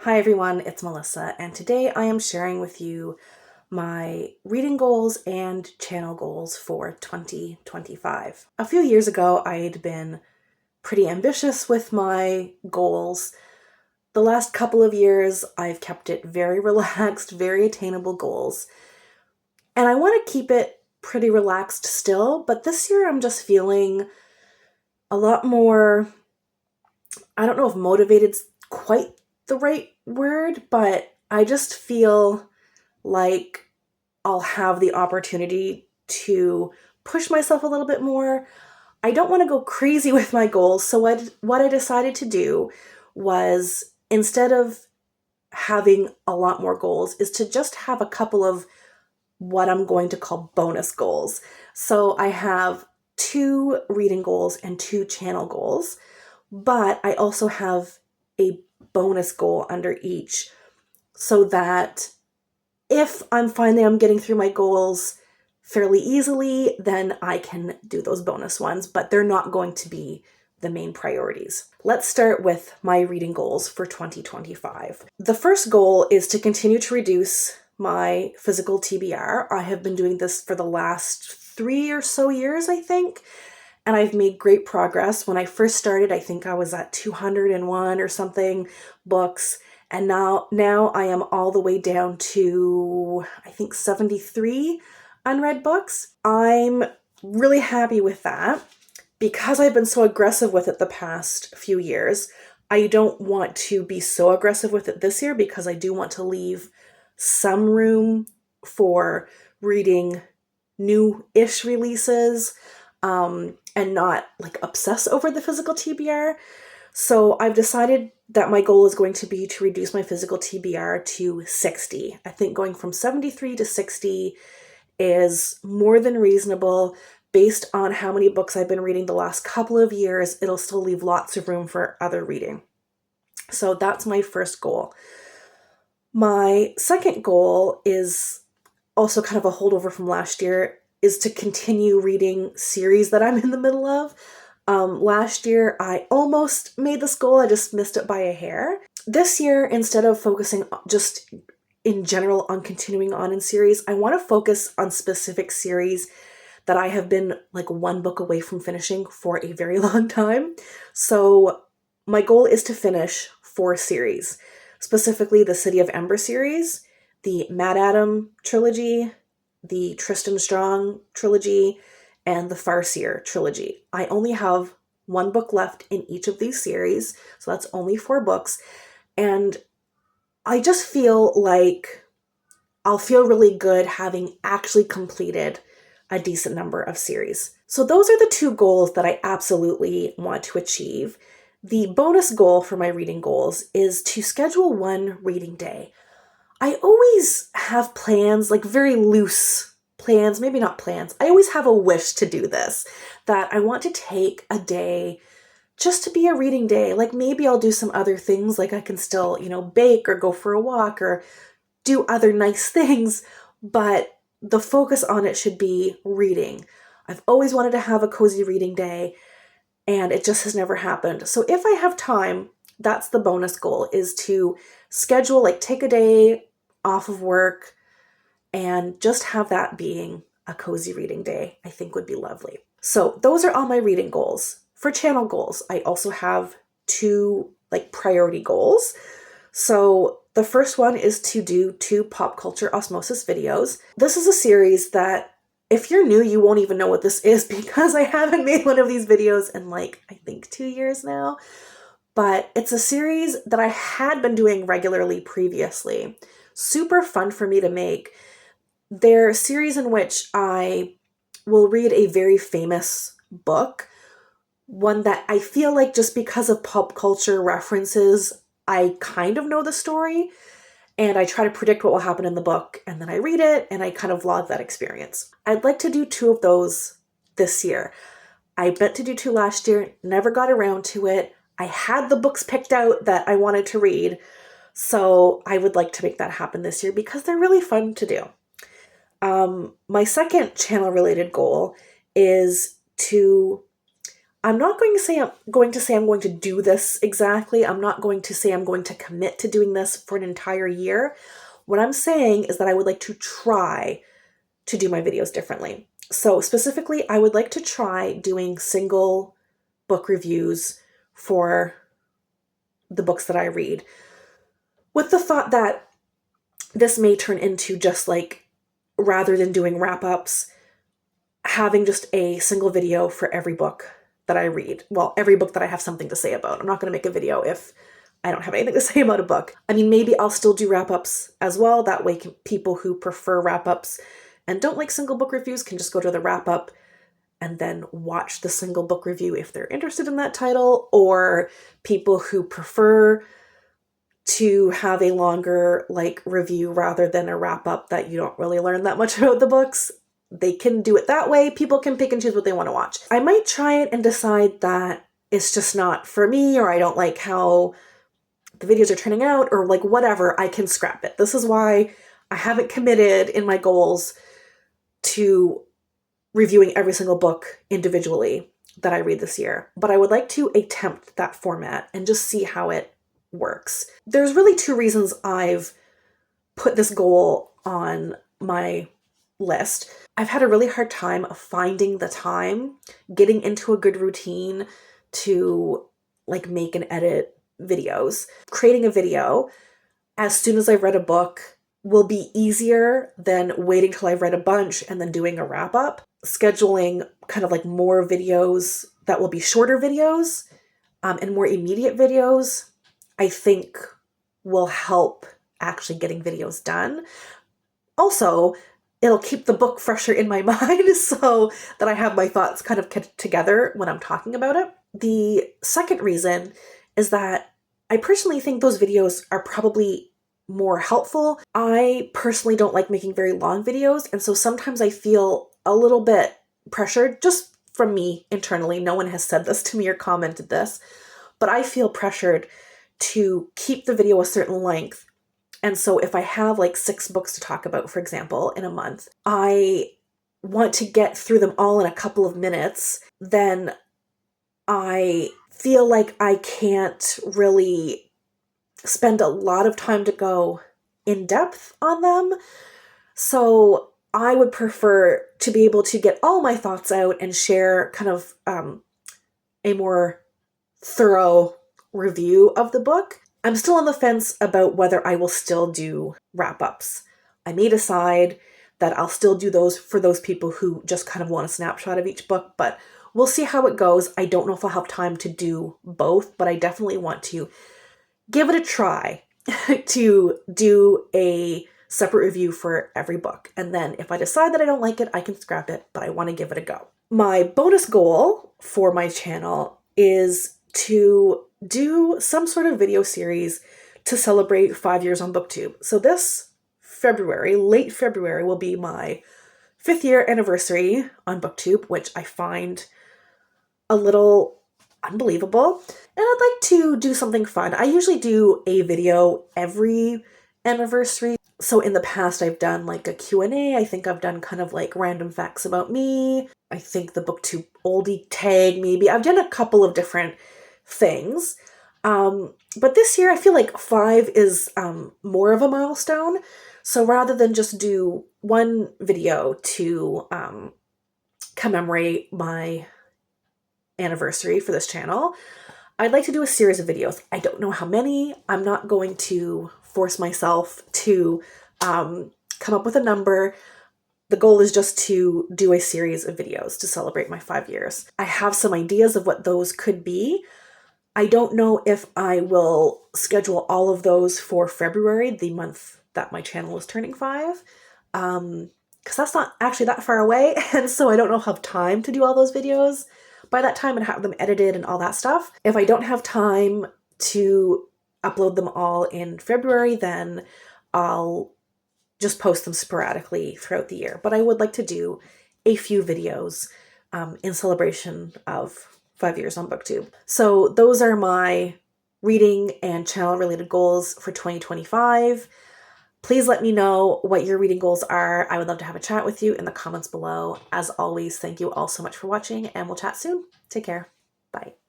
Hi everyone, it's Melissa, and today I am sharing with you my reading goals and channel goals for 2025. A few years ago, I'd been pretty ambitious with my goals. The last couple of years, I've kept it very relaxed, very attainable goals. And I want to keep it pretty relaxed still, but this year I'm just feeling a lot more, I don't know if motivated's quite the right word, but I just feel like I'll have the opportunity to push myself a little bit more. I don't want to go crazy with my goals, so what I decided to do was, instead of having a lot more goals, is to just have a couple of what I'm going to call bonus goals. So I have 2 reading goals and 2 channel goals, but I also have a bonus goal under each, so that if I'm finding I'm getting through my goals fairly easily, then I can do those bonus ones, but they're not going to be the main priorities. Let's start with my reading goals for 2025. The first goal is to continue to reduce my physical TBR. I have been doing this for the last 3 or so years, I think, and I've made great progress. When I first started, I think I was at 201 or something books, and now I am all the way down to, I think, 73 unread books. I'm really happy with that. Because I've been so aggressive with it the past few years, I don't want to be so aggressive with it this year, because I do want to leave some room for reading new-ish releases, and not like obsess over the physical TBR. So I've decided that my goal is going to be to reduce my physical TBR to 60. I think going from 73 to 60 is more than reasonable. Based on how many books I've been reading the last couple of years, it'll still leave lots of room for other reading. So that's my first goal. My second goal is also kind of a holdover from last year, is to continue reading series that I'm in the middle of. Last year, I almost made this goal. I just missed it by a hair. This year, instead of focusing just in general on continuing on in series, I want to focus on specific series that I have been like one book away from finishing for a very long time. So my goal is to finish 4 series, specifically the City of Ember series, the Mad Adam trilogy, the Tristan Strong trilogy, and the Farseer trilogy. I only have 1 book left in each of these series, so that's only 4 books. And I just feel like I'll feel really good having actually completed a decent number of series. So those are the 2 goals that I absolutely want to achieve. The bonus goal for my reading goals is to schedule 1 reading day. I always have plans, like very loose plans, maybe not plans. I always have a wish to do this, that I want to take a day just to be a reading day. Like maybe I'll do some other things, like I can still, bake or go for a walk or do other nice things, but the focus on it should be reading. I've always wanted to have a cozy reading day, and it just has never happened. So if I have time, that's the bonus goal, is to schedule, like take a day off of work and just have that being a cozy reading day. I think would be lovely. So those are all my reading goals. For channel goals, I also have 2 like priority goals. So the first one is to do 2 pop culture osmosis videos. This is a series that, if you're new, you won't even know what this is, because I haven't made one of these videos in like, I think 2 years now. But it's a series that I had been doing regularly previously. Super fun for me to make. They're a series in which I will read a very famous book, one that I feel like, just because of pop culture references, I kind of know the story, and I try to predict what will happen in the book, and then I read it, and I kind of vlog that experience. I'd like to do 2 of those this year. I meant to do 2 last year, never got around to it. I had the books picked out that I wanted to read, so I would like to make that happen this year, because they're really fun to do. My second channel-related goal is to I'm not going to say I'm going to do this exactly. I'm not going to say I'm going to commit to doing this for an entire year. What I'm saying is that I would like to try to do my videos differently. So specifically, I would like to try doing single book reviews for the books that I read, with the thought that this may turn into just like, rather than doing wrap-ups, having just a single video for every book that I read. Well, every book that I have something to say about. I'm not going to make a video if I don't have anything to say about a book. I mean, maybe I'll still do wrap-ups as well. That way people who prefer wrap-ups and don't like single book reviews can just go to the wrap-up and then watch the single book review if they're interested in that title, or people who prefer to have a longer like review rather than a wrap-up that you don't really learn that much about the books. They can do it that way. People can pick and choose what they want to watch. I might try it and decide that it's just not for me, or I don't like how the videos are turning out, or like whatever. I can scrap it. This is why I haven't committed in my goals to reviewing every single book individually that I read this year. But I would like to attempt that format and just see how it works. There's really two reasons I've put this goal on my list. I've had a really hard time finding the time, getting into a good routine to like make and edit videos. Creating a video as soon as I've read a book will be easier than waiting till I've read a bunch and then doing a wrap up. Scheduling kind of like more videos that will be shorter videos and more immediate videos, I think will help actually getting videos done. Also, it'll keep the book fresher in my mind so that I have my thoughts kind of together when I'm talking about it. The second reason is that I personally think those videos are probably more helpful. I personally don't like making very long videos, and so sometimes I feel a little bit pressured, just from me internally. No one has said this to me or commented this, but I feel pressured to keep the video a certain length. And so if I have like 6 books to talk about, for example, in a month, I want to get through them all in a couple of minutes, then I feel like I can't really spend a lot of time to go in depth on them. So I would prefer to be able to get all my thoughts out and share kind of a more thorough review of the book. I'm still on the fence about whether I will still do wrap-ups. I may decide that I'll still do those for those people who just kind of want a snapshot of each book, but we'll see how it goes. I don't know if I'll have time to do both, but I definitely want to give it a try to do a separate review for every book. And then if I decide that I don't like it, I can scrap it, but I want to give it a go. My bonus goal for my channel is to do some sort of video series to celebrate 5 years on BookTube. So this February, late February, will be my 5th year anniversary on BookTube, which I find a little unbelievable. And I'd like to do something fun. I usually do a video every anniversary. So in the past, I've done like a Q&A. I think I've done kind of like random facts about me. I think the BookTube oldie tag, maybe. I've done a couple of different things. But this year I feel like 5 is more of a milestone. So rather than just do one video to commemorate my anniversary for this channel, I'd like to do a series of videos. I don't know how many. I'm not going to force myself to come up with a number. The goal is just to do a series of videos to celebrate my 5 years. I have some ideas of what those could be. I don't know if I will schedule all of those for February, the month that my channel is turning 5, because that's not actually that far away, and so I don't know if I'll have time to do all those videos by that time and have them edited and all that stuff. If I don't have time to upload them all in February, then I'll just post them sporadically throughout the year. But I would like to do a few videos in celebration of 5 years on BookTube. So those are my reading and channel related goals for 2025. Please let me know what your reading goals are. I would love to have a chat with you in the comments below. As always, thank you all so much for watching, and we'll chat soon. Take care. Bye.